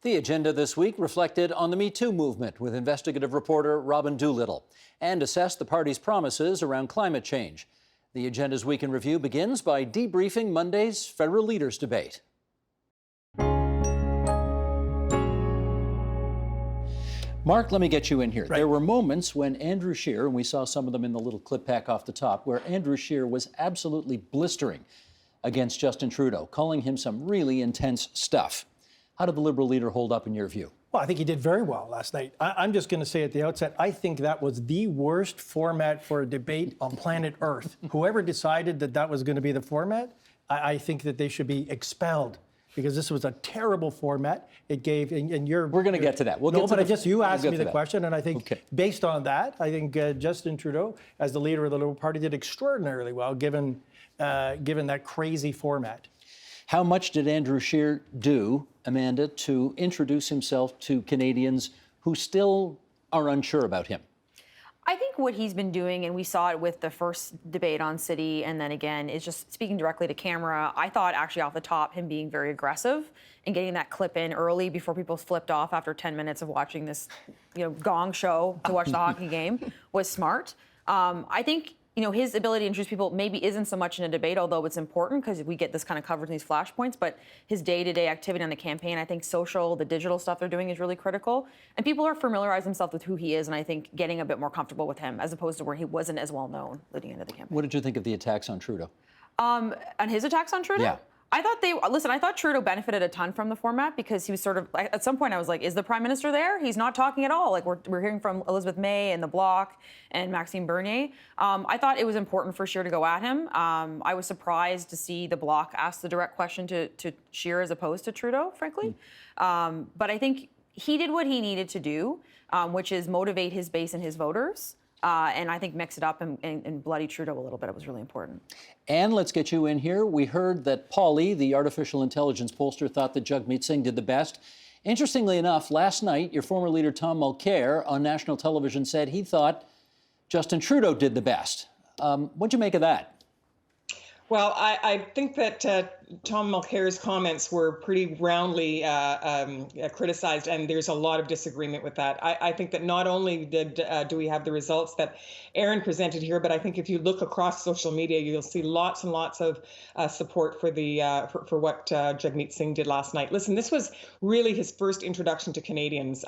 The agenda this week reflected on the Me Too movement with investigative reporter Robyn Doolittle and assessed the party's promises around climate change. The agenda's Week in Review begins by debriefing Monday's federal leaders debate. Mark, let me get you in here. Right. There were moments when Andrew Scheer, and we saw some of them in the little clip pack off the top, where Andrew Scheer was absolutely blistering against Justin Trudeau, calling him some really intense stuff. How did the Liberal leader hold up in your view? Well, I think he did very well last night. I'm just going to say at the outset, I think that was the worst format for a debate on planet Earth. Whoever decided that that was going to be the format, I think that they should be expelled, because this was a terrible format. It gave, and you're... We're going to get to that. You asked me the question, and I think based on that, I think Justin Trudeau, as the leader of the Liberal Party, did extraordinarily well, given that crazy format. How much did Andrew Scheer do, Amanda, to introduce himself to Canadians who still are unsure about him? I think what he's been doing, and we saw it with the first debate on City, and then again, is just speaking directly to camera. I thought actually off the top, him being very aggressive and getting that clip in early before people flipped off after 10 minutes of watching this, gong show to watch the hockey game was smart. I think, his ability to introduce people maybe isn't so much in a debate, although it's important because we get this kind of coverage in these flashpoints, but his day-to-day activity on the campaign, I think the digital stuff they're doing is really critical. And people are familiarizing themselves with who he is, and I think getting a bit more comfortable with him as opposed to where he wasn't as well known leading into the campaign. What did you think of the attacks on Trudeau? On his attacks on Trudeau? Yeah. I thought Trudeau benefited a ton from the format because he was sort of, at some point I was like, is the Prime Minister there? He's not talking at all. Like we're hearing from Elizabeth May and the Bloc and Maxime Bernier. I thought it was important for Scheer to go at him. I was surprised to see the Bloc ask the direct question to Scheer as opposed to Trudeau, frankly. But I think he did what he needed to do, which is motivate his base and his voters. And I think mix it up and bloody Trudeau a little bit. It was really important. And let's get you in here. We heard that Pauly, the artificial intelligence pollster, thought that Jagmeet Singh did the best. Interestingly enough, last night, your former leader, Tom Mulcair, on national television said he thought Justin Trudeau did the best. What'd you make of that? Well, I think that Tom Mulcair's comments were pretty roundly criticized, and there's a lot of disagreement with that. I think that not only do we have the results that Aaron presented here, but I think if you look across social media, you'll see lots and lots of support for for what Jagmeet Singh did last night. Listen, this was really his first introduction to Canadians.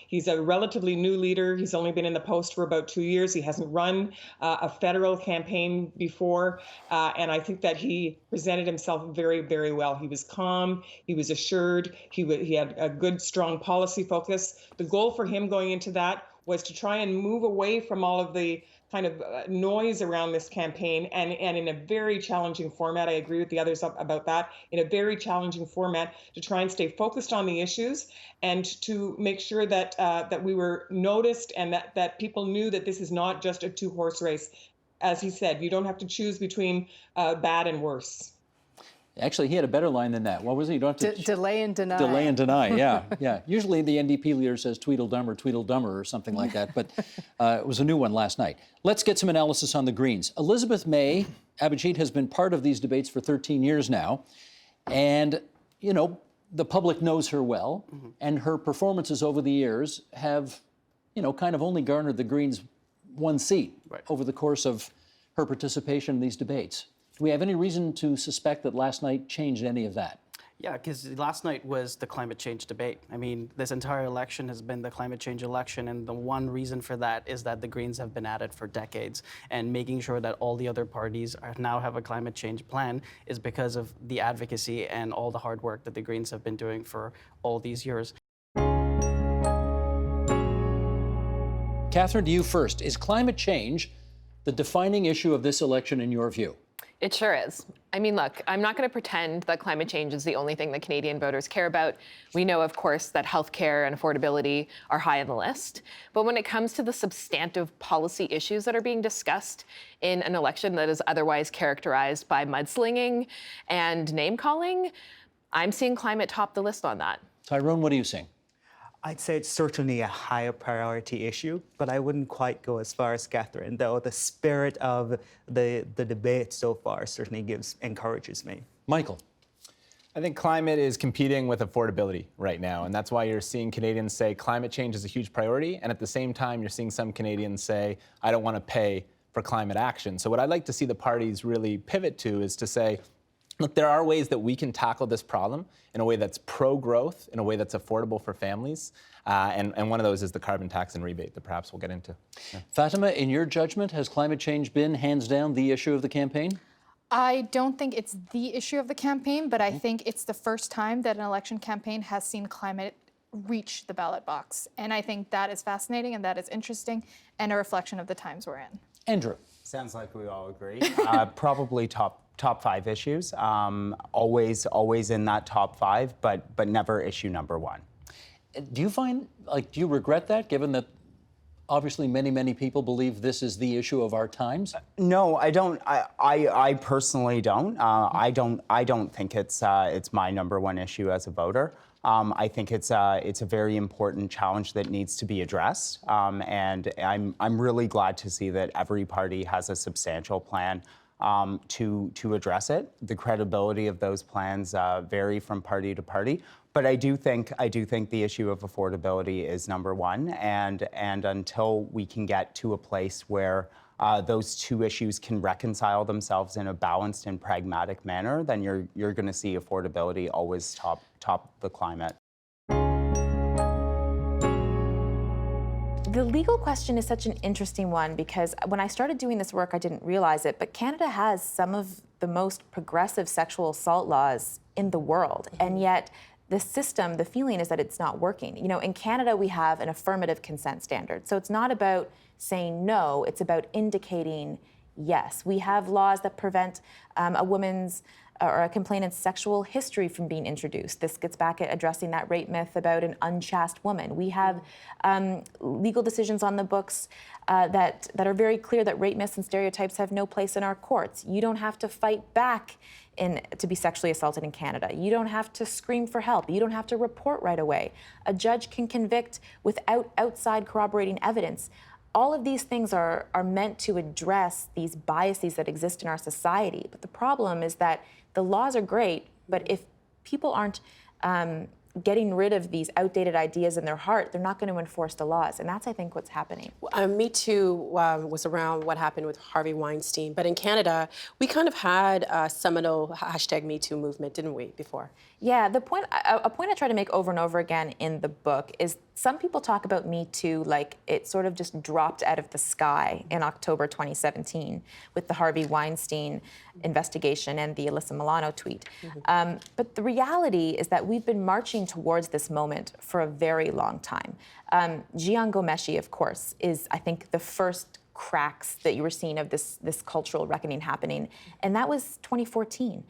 He's a relatively new leader. He's only been in the post for about 2 years. He hasn't run a federal campaign before, and I think that he presented himself very, very well. He was calm, he was assured, he had a good, strong policy focus. The goal for him going into that was to try and move away from all of the kind of noise around this campaign and in a very challenging format. I agree with the others about that. In a very challenging format, to try and stay focused on the issues and to make sure that that we were noticed and that people knew that this is not just a two-horse race. As he said, you don't have to choose between bad and worse. Actually, he had a better line than that. What was it? You don't have to delay and deny. Delay and deny, yeah, yeah. Usually the NDP leader says Tweedledummer or something like that, but it was a new one last night. Let's get some analysis on the Greens. Elizabeth May, Abhijit, has been part of these debates for 13 years now, and, the public knows her well, and her performances over the years have, kind of only garnered the Greens one seat over the course of her participation in these debates. Do we have any reason to suspect that last night changed any of that? Yeah, because last night was the climate change debate. I mean, this entire election has been the climate change election, and the one reason for that is that the Greens have been at it for decades, and making sure that all the other parties now have a climate change plan is because of the advocacy and all the hard work that the Greens have been doing for all these years. Catherine, to you first. Is climate change the defining issue of this election in your view? It sure is. I mean, look, I'm not going to pretend that climate change is the only thing that Canadian voters care about. We know, of course, that healthcare and affordability are high on the list. But when it comes to the substantive policy issues that are being discussed in an election that is otherwise characterized by mudslinging and name-calling, I'm seeing climate top the list on that. Tyrone, what are you seeing? I'd say it's certainly a higher priority issue, but I wouldn't quite go as far as Catherine, though the spirit of the debate so far certainly encourages me. Michael. I think climate is competing with affordability right now, and that's why you're seeing Canadians say climate change is a huge priority, and at the same time, you're seeing some Canadians say, I don't want to pay for climate action. So what I'd like to see the parties really pivot to is to say, look, there are ways that we can tackle this problem in a way that's pro-growth, in a way that's affordable for families, and one of those is the carbon tax and rebate that perhaps we'll get into. Yeah. Fatima, in your judgment, has climate change been, hands down, the issue of the campaign? I don't think it's the issue of the campaign, but I think it's the first time that an election campaign has seen climate reach the ballot box. And I think that is fascinating and that is interesting and a reflection of the times we're in. Andrew. Sounds like we all agree. Probably top 5 issues. Always in that top 5, but never issue number 1. Do you find, do you regret that, given that obviously many people believe this is the issue of our times? No, I don't. I personally don't. I don't think it's my number 1 issue as a voter. I think it's a very important challenge that needs to be addressed, and I'm really glad to see that every party has a substantial plan to address it. The credibility of those plans vary from party to party, but I do think the issue of affordability is number 1, and until we can get to a place where those 2 issues can reconcile themselves in a balanced and pragmatic manner, then you're going to see affordability always top the climate. The legal question is such an interesting one because when I started doing this work, I didn't realize it, but Canada has some of the most progressive sexual assault laws in the world, and yet the system, the feeling is that it's not working. You know, in Canada, we have an affirmative consent standard. So it's not about saying no, it's about indicating yes. We have laws that prevent a woman's or a complainant's sexual history from being introduced. This gets back at addressing that rape myth about an unchaste woman. We have legal decisions on the books that are very clear that rape myths and stereotypes have no place in our courts. You don't have to fight back to be sexually assaulted in Canada. You don't have to scream for help. You don't have to report right away. A judge can convict without outside corroborating evidence. All of these things are meant to address these biases that exist in our society. But the problem is that the laws are great, but if people aren't getting rid of these outdated ideas in their heart, they're not going to enforce the laws. And that's, I think, what's happening. Me Too was around what happened with Harvey Weinstein. But in Canada, we kind of had a seminal #MeToo movement, didn't we, before? Yeah, a point I try to make over and over again in the book is some people talk about Me Too like it sort of just dropped out of the sky in October 2017 with the Harvey Weinstein investigation and the Alyssa Milano tweet. But the reality is that we've been marching towards this moment for a very long time. Jian Ghomeshi, of course, is, I think, the first cracks that you were seeing of this cultural reckoning happening, and that was 2014.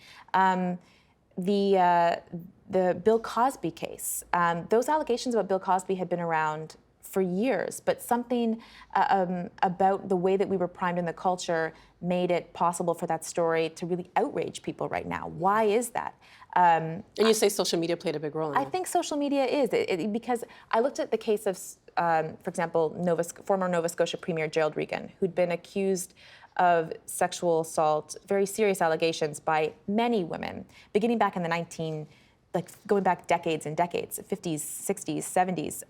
The Bill Cosby case. Those allegations about Bill Cosby had been around for years, but something about the way that we were primed in the culture made it possible for that story to really outrage people right now. Why is that? And you say social media played a big role in that. I think social media is, because I looked at the case of, for example, former Nova Scotia Premier Gerald Regan, who'd been accused of sexual assault, very serious allegations by many women, beginning back in the going back decades and decades, 50s, 60s, 70s.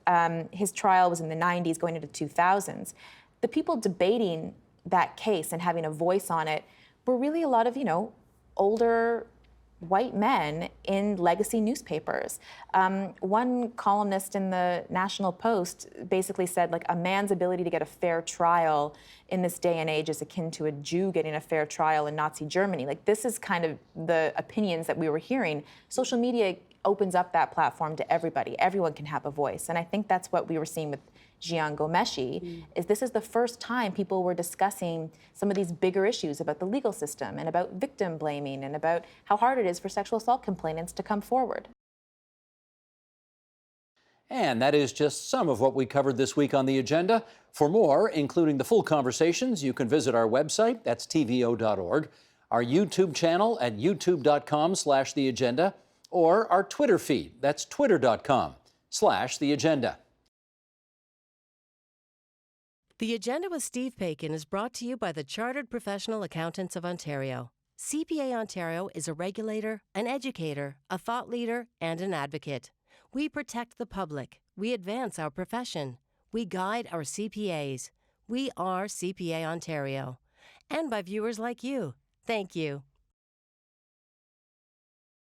His trial was in the 90s, going into 2000s. The people debating that case and having a voice on it were really a lot of, older white men in legacy newspapers. One columnist in the National Post basically said, like, a man's ability to get a fair trial in this day and age is akin to a Jew getting a fair trial in Nazi Germany. Like, this is kind of the opinions that we were hearing. Social media opens up that platform to everybody. Everyone can have a voice. And I think that's what we were seeing with Jian Ghomeshi, is this is the first time people were discussing some of these bigger issues about the legal system and about victim blaming and about how hard it is for sexual assault complainants to come forward. And that is just some of what we covered this week on the agenda. For more, including the full conversations, you can visit our website, that's tvo.org, our YouTube channel at youtube.com/theagenda, or our Twitter feed, that's twitter.com/theagenda. The Agenda with Steve Paikin is brought to you by the Chartered Professional Accountants of Ontario. CPA Ontario is a regulator, an educator, a thought leader, and an advocate. We protect the public. We advance our profession. We guide our CPAs. We are CPA Ontario. And by viewers like you. Thank you.